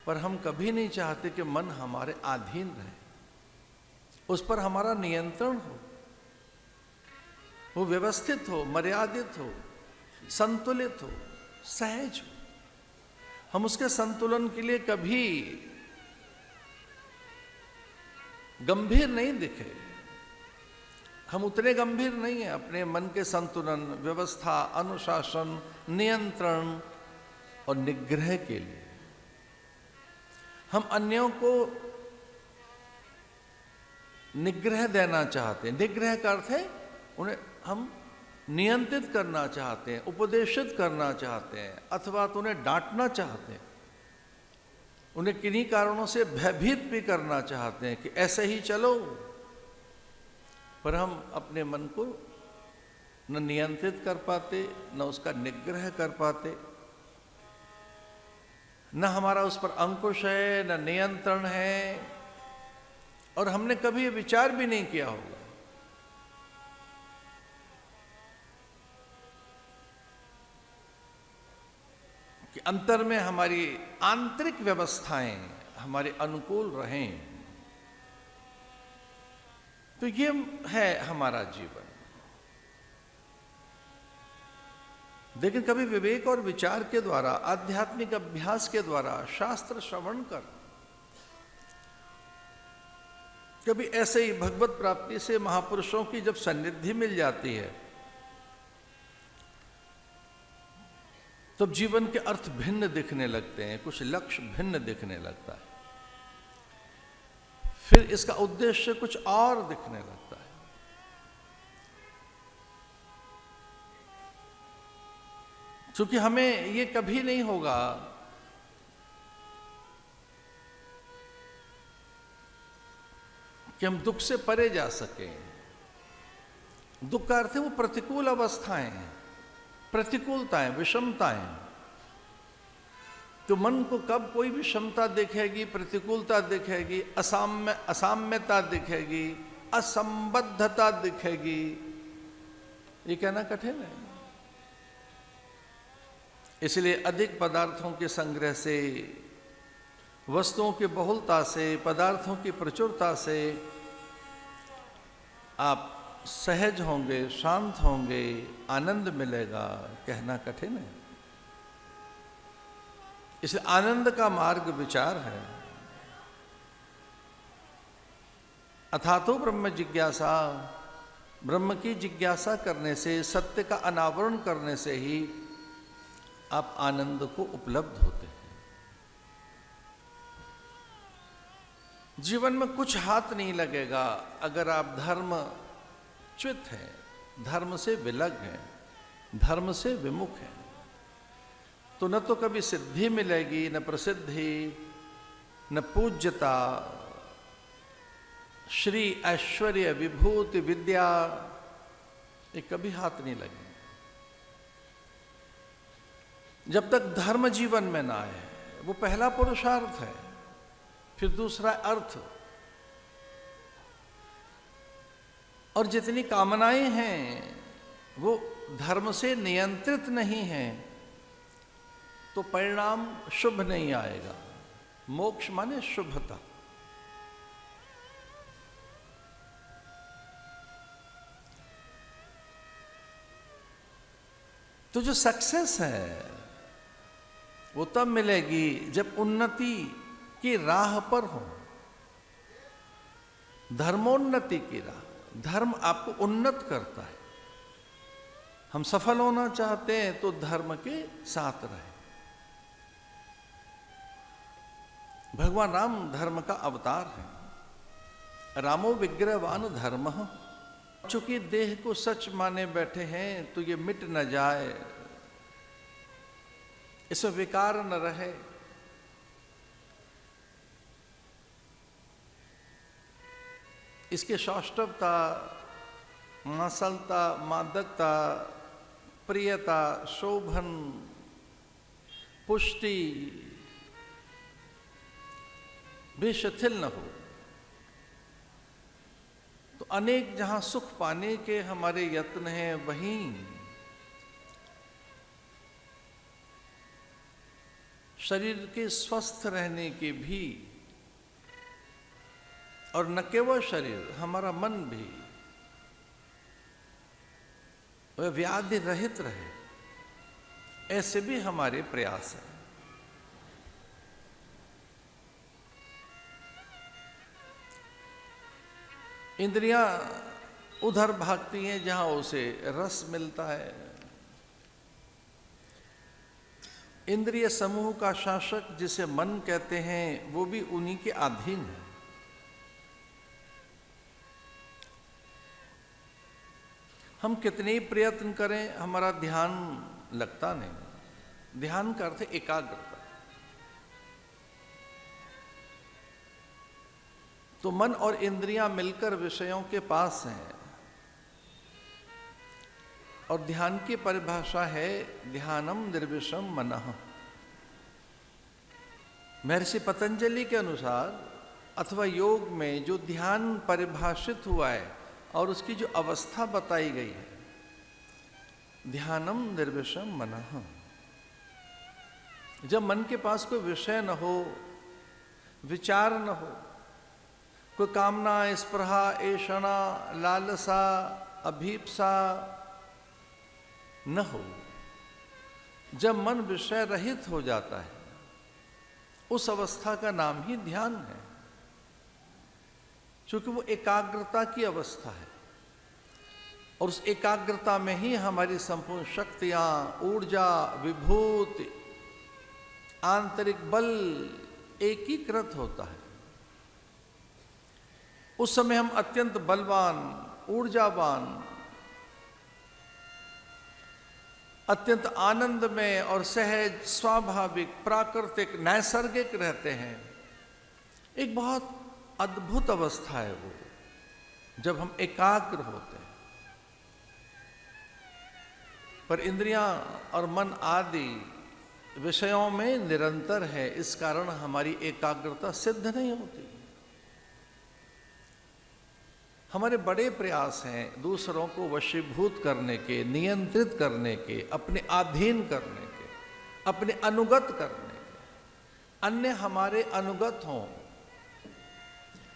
पर हम कभी नहीं चाहते कि मन हमारे अधीन रहे, उस पर हमारा नियंत्रण हो, वो व्यवस्थित हो, मर्यादित हो, संतुलित हो, सहज हो। हम उसके संतुलन के लिए कभी गंभीर नहीं दिखे, हम उतने गंभीर नहीं हैं अपने मन के संतुलन, व्यवस्था, अनुशासन, नियंत्रण और निग्रह के लिए। हम अन्यों को निग्रह देना चाहते हैं। निग्रह का अर्थ है उन्हें हम नियंत्रित करना चाहते हैं, उपदेशित करना चाहते हैं, अथवा तो उन्हें डांटना चाहते हैं, उन्हें किन्हीं कारणों से भयभीत भी करना चाहते हैं कि ऐसे ही चलो। पर हम अपने मन को न नियंत्रित कर पाते, न उसका निग्रह कर पाते, न हमारा उस पर अंकुश है, न नियंत्रण है, और हमने कभी विचार भी नहीं किया होगा कि अंतर में हमारी आंतरिक व्यवस्थाएं हमारे अनुकूल रहें। तो ये है हमारा जीवन। लेकिन कभी विवेक और विचार के द्वारा, आध्यात्मिक अभ्यास के द्वारा, शास्त्र श्रवण कर, कभी ऐसे ही भगवत प्राप्ति से महापुरुषों की जब सन्निधि मिल जाती है, तब जीवन के अर्थ भिन्न दिखने लगते हैं, कुछ लक्ष्य भिन्न दिखने लगता है, फिर इसका उद्देश्य कुछ और दिखने लगता है। क्योंकि हमें ये कभी नहीं होगा कि हम दुख से परे जा सकें। दुख का अर्थ है वो प्रतिकूल अवस्थाएं, प्रतिकूलताएं, विषमताएं। तो मन को कब कोई विषमता दिखेगी, प्रतिकूलता दिखेगी, असाम्यता दिखेगी, असंबद्धता दिखेगी, ये कहना कठिन है। इसलिए अधिक पदार्थों के संग्रह से, वस्तुओं की बहुलता से, पदार्थों की प्रचुरता से आप सहज होंगे, शांत होंगे, आनंद मिलेगा, कहना कठिन है। इसलिए आनंद का मार्ग विचार है। अथातो ब्रह्म जिज्ञासा, ब्रह्म की जिज्ञासा करने से, सत्य का अनावरण करने से ही आप आनंद को उपलब्ध होते हैं। जीवन में कुछ हाथ नहीं लगेगा अगर आप धर्मच्युत हैं, धर्म से विलग हैं, धर्म से विमुख हैं। तो न तो कभी सिद्धि मिलेगी, न प्रसिद्धि, न पूज्यता, श्री, ऐश्वर्य, विभूति, विद्या, ये कभी हाथ नहीं लगेंगे जब तक धर्म जीवन में ना आए। वो पहला पुरुषार्थ है। फिर दूसरा अर्थ। और जितनी कामनाएं हैं वो धर्म से नियंत्रित नहीं हैं तो परिणाम शुभ नहीं आएगा। मोक्ष माने शुभता। तो जो सक्सेस है वो तब मिलेगी जब उन्नति की राह पर हो, धर्मोन्नति की राह। धर्म आपको उन्नत करता है। हम सफल होना चाहते हैं तो धर्म के साथ रहे। भगवान राम धर्म का अवतार है। रामो विग्रहवान धर्म। चूंकि देह को सच माने बैठे हैं तो ये मिट न जाए, इसमें विकार न रहे। इसके सौष्ठवता, मासलता, मादकता, प्रियता, शोभन, पुष्टि भी शिथिल न हो। तो अनेक जहां सुख पाने के हमारे यत्न हैं, वहीं शरीर के स्वस्थ रहने के भी, और न केवल शरीर, हमारा मन भी वह व्याधि रहित रहे, ऐसे भी हमारे प्रयास हैं। इंद्रियां उधर भागती हैं जहां उसे रस मिलता है। इंद्रिय समूह का शासक जिसे मन कहते हैं, वो भी उन्हीं के अधीन है। हम कितने ही प्रयत्न करें, हमारा ध्यान लगता नहीं। ध्यान का अर्थ है एकाग्रता। तो मन और इंद्रियां मिलकर विषयों के पास हैं, और ध्यान की परिभाषा है ध्यानम निर्विषम मनः। महर्षि पतंजलि के अनुसार अथवा योग में जो ध्यान परिभाषित हुआ है और उसकी जो अवस्था बताई गई है, ध्यानम निर्विषम मनः। जब मन के पास कोई विषय न हो, विचार न हो, कोई कामना, स्पृहा, ऐषणा, लालसा, अभीप्सा न हो, जब मन विषय रहित हो जाता है, उस अवस्था का नाम ही ध्यान है, क्योंकि वो एकाग्रता की अवस्था है। और उस एकाग्रता में ही हमारी संपूर्ण शक्तियां, ऊर्जा, विभूति, आंतरिक बल एकीकृत होता है। उस समय हम अत्यंत बलवान, ऊर्जावान, अत्यंत आनंदमय और सहज, स्वाभाविक, प्राकृतिक, नैसर्गिक रहते हैं। एक बहुत अद्भुत अवस्था है वो, जब हम एकाग्र होते हैं। पर इंद्रियां और मन आदि विषयों में निरंतर है, इस कारण हमारी एकाग्रता सिद्ध नहीं होती। हमारे बड़े प्रयास हैं दूसरों को वशीभूत करने के, नियंत्रित करने के, अपने अधीन करने के, अपने अनुगत करने के। अन्य हमारे अनुगत हों,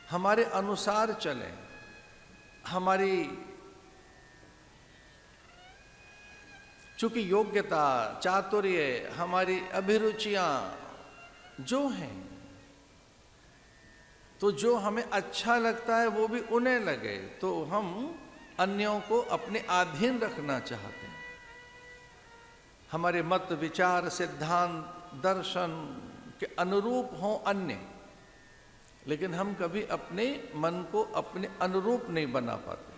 हमारे अनुसार चलें, हमारी चूंकि योग्यता, चातुर्य, हमारी अभिरुचियां जो हैं, तो जो हमें अच्छा लगता है वो भी उन्हें लगे, तो हम अन्यों को अपने अधीन रखना चाहते हैं। हमारे मत, विचार, सिद्धांत, दर्शन के अनुरूप हों अन्य, लेकिन हम कभी अपने मन को अपने अनुरूप नहीं बना पाते।